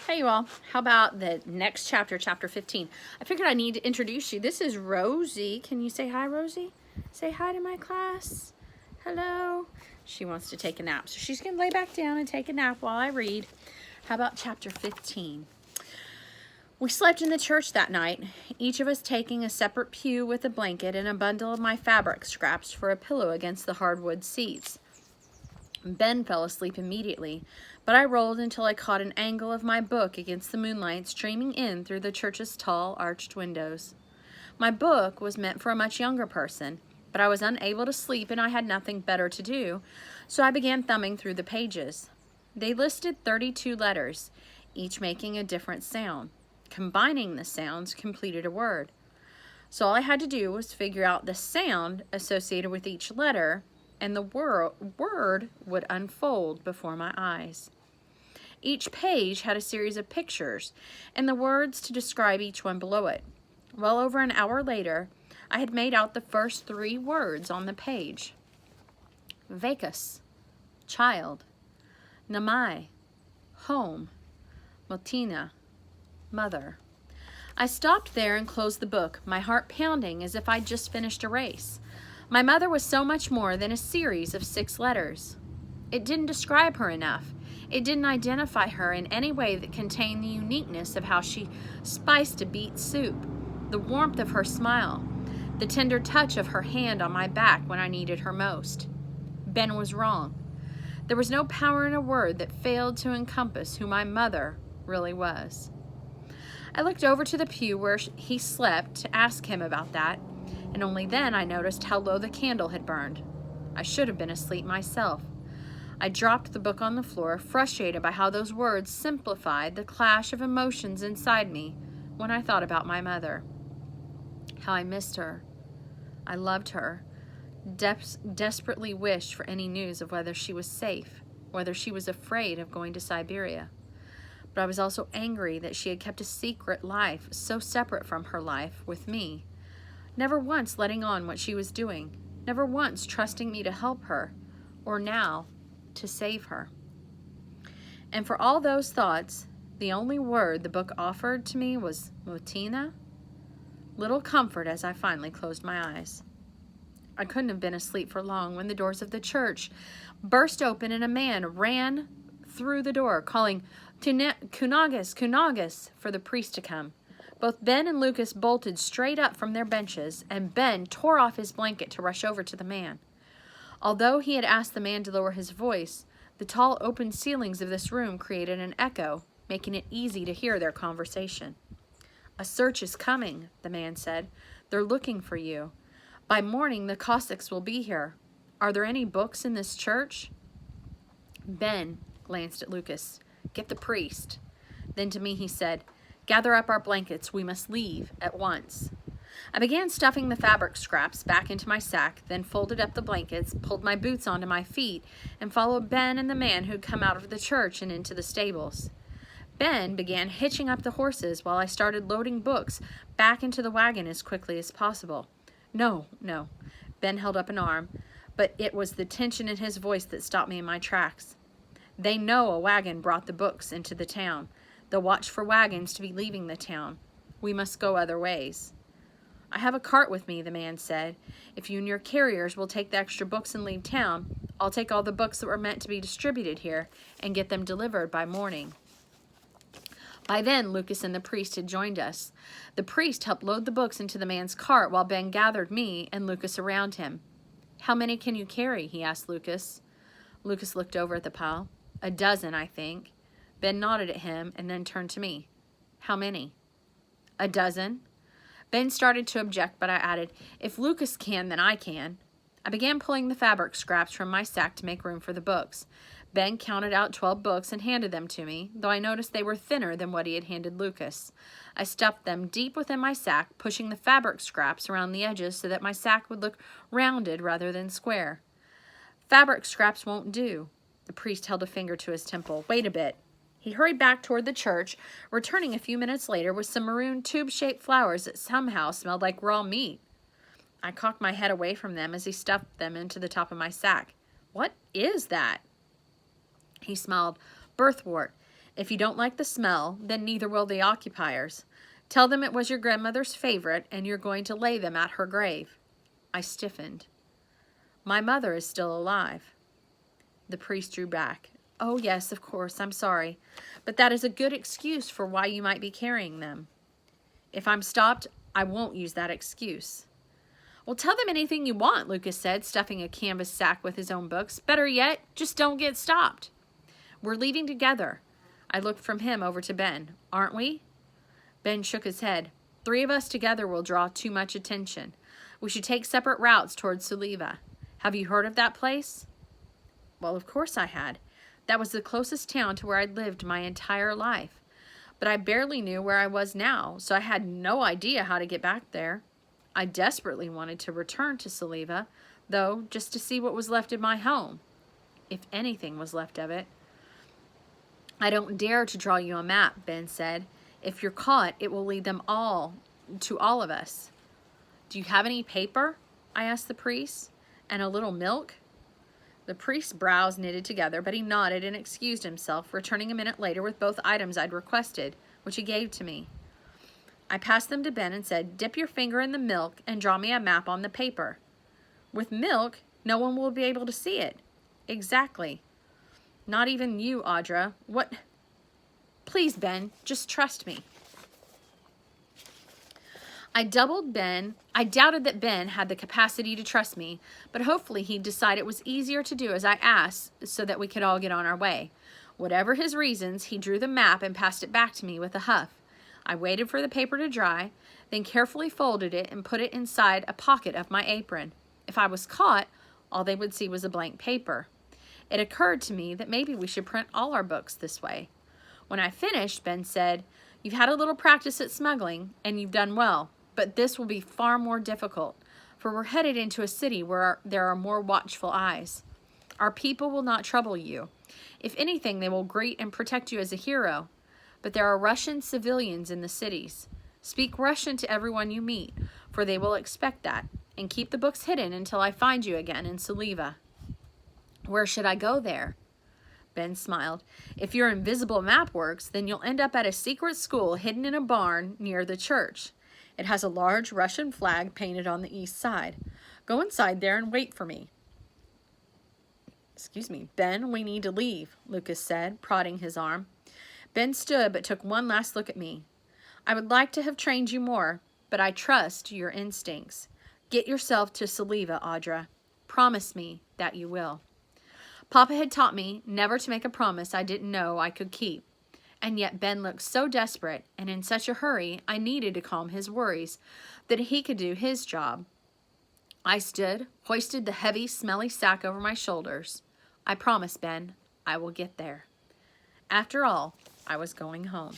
Hey, you all. How about the next chapter, chapter 15? I figured I need to introduce you. This is Rosie. Can you say hi, Rosie? Say hi to my class. Hello. She wants to take a nap, so she's going to lay back down and take a nap while I read. How about chapter 15? We slept in the church that night, each of us taking a separate pew with a blanket and a bundle of my fabric scraps for a pillow against the hardwood seats. Ben fell asleep immediately, but I rolled until I caught an angle of my book against the moonlight streaming in through the church's tall, arched windows. My book was meant for a much younger person, but I was unable to sleep and I had nothing better to do, so I began thumbing through the pages. They listed 32 letters, each making a different sound. Combining the sounds completed a word. So all I had to do was figure out the sound associated with each letter, and the word would unfold before my eyes. Each page had a series of pictures and the words to describe each one below it. Well over an hour later, I had made out the first 3 words on the page. Vacus, child. Namai, home. Motina, mother. I stopped there and closed the book, my heart pounding as if I'd just finished a race. My mother was so much more than a series of 6 letters. It didn't describe her enough. It didn't identify her in any way that contained the uniqueness of how she spiced a beet soup, the warmth of her smile, the tender touch of her hand on my back when I needed her most. Ben was wrong. There was no power in a word that failed to encompass who my mother really was. I looked over to the pew where he slept to ask him about that, and only then I noticed how low the candle had burned. I should have been asleep myself. I dropped the book on the floor, frustrated by how those words simplified the clash of emotions inside me when I thought about my mother. How I missed her. I loved her, desperately wished for any news of whether she was safe, whether she was afraid of going to Siberia. But I was also angry that she had kept a secret life so separate from her life with me, never once letting on what she was doing, never once trusting me to help her, or now to save her. And for all those thoughts, the only word the book offered to me was Motina. Little comfort as I finally closed my eyes. I couldn't have been asleep for long when the doors of the church burst open and a man ran through the door calling, Kunagas, Kunagas, for the priest to come. Both Ben and Lucas bolted straight up from their benches, and Ben tore off his blanket to rush over to the man. Although he had asked the man to lower his voice, the tall open ceilings of this room created an echo, making it easy to hear their conversation. "A search is coming," the man said. "They're looking for you. By morning, the Cossacks will be here. Are there any books in this church?" Ben glanced at Lucas. "Get the priest." Then to me he said, "Gather up our blankets. We must leave at once." I began stuffing the fabric scraps back into my sack, then folded up the blankets, pulled my boots onto my feet, and followed Ben and the man who'd come out of the church and into the stables. Ben began hitching up the horses while I started loading books back into the wagon as quickly as possible. No. Ben held up an arm, but it was the tension in his voice that stopped me in my tracks. "They know a wagon brought the books into the town. They'll watch for wagons to be leaving the town. We must go other ways." "I have a cart with me," the man said. "If you and your carriers will take the extra books and leave town, I'll take all the books that were meant to be distributed here and get them delivered by morning." By then, Lucas and the priest had joined us. The priest helped load the books into the man's cart while Ben gathered me and Lucas around him. "How many can you carry?" he asked Lucas. Lucas looked over at the pile. "A dozen, I think." Ben nodded at him and then turned to me. "How many?" "A dozen." Ben started to object, but I added, "If Lucas can, then I can." I began pulling the fabric scraps from my sack to make room for the books. Ben counted out 12 books and handed them to me, though I noticed they were thinner than what he had handed Lucas. I stuffed them deep within my sack, pushing the fabric scraps around the edges so that my sack would look rounded rather than square. "Fabric scraps won't do." The priest held a finger to his temple. "Wait a bit." He hurried back toward the church, returning a few minutes later with some maroon tube-shaped flowers that somehow smelled like raw meat. I cocked my head away from them as he stuffed them into the top of my sack. "What is that?" He smiled. "Birthwort. If you don't like the smell, then neither will the occupiers. Tell them it was your grandmother's favorite and you're going to lay them at her grave." I stiffened. "My mother is still alive." The priest drew back. "Oh, yes, of course, I'm sorry. But that is a good excuse for why you might be carrying them." "If I'm stopped, I won't use that excuse." "Well, tell them anything you want," Lucas said, stuffing a canvas sack with his own books. "Better yet, just don't get stopped." "We're leaving together." I looked from him over to Ben. "Aren't we?" Ben shook his head. "3 of us together will draw too much attention. We should take separate routes towards Suliva. Have you heard of that place?" Well, of course I had. That was the closest town to where I'd lived my entire life. But I barely knew where I was now, so I had no idea how to get back there. I desperately wanted to return to Suliva, though, just to see what was left of my home, if anything was left of it. "I don't dare to draw you a map," Ben said. "If you're caught, it will lead them all to all of us." "Do you have any paper?" I asked the priest. "And a little milk?" The priest's brows knitted together, but he nodded and excused himself, returning a minute later with both items I'd requested, which he gave to me. I passed them to Ben and said, "Dip your finger in the milk and draw me a map on the paper." "With milk, no one will be able to see it." "Exactly. Not even you, Audra. What?" "Please, Ben, just trust me." I doubted that Ben had the capacity to trust me, but hopefully he'd decide it was easier to do as I asked so that we could all get on our way. Whatever his reasons, he drew the map and passed it back to me with a huff. I waited for the paper to dry, then carefully folded it and put it inside a pocket of my apron. If I was caught, all they would see was a blank paper. It occurred to me that maybe we should print all our books this way. When I finished, Ben said, "You've had a little practice at smuggling, and you've done well. But this will be far more difficult, for we're headed into a city where there are more watchful eyes. Our people will not trouble you. If anything, they will greet and protect you as a hero. But there are Russian civilians in the cities. Speak Russian to everyone you meet, for they will expect that, and keep the books hidden until I find you again in Suliva." "Where should I go there?" Ben smiled. "If your invisible map works, then you'll end up at a secret school hidden in a barn near the church. It has a large Russian flag painted on the east side. Go inside there and wait for me." "Excuse me, Ben, we need to leave," Lucas said, prodding his arm. Ben stood but took one last look at me. "I would like to have trained you more, but I trust your instincts. Get yourself to Suliva, Audra. Promise me that you will." Papa had taught me never to make a promise I didn't know I could keep. And yet Ben looked so desperate and in such a hurry, I needed to calm his worries that he could do his job. I stood, hoisted the heavy, smelly sack over my shoulders. "I promise, Ben, I will get there." After all, I was going home.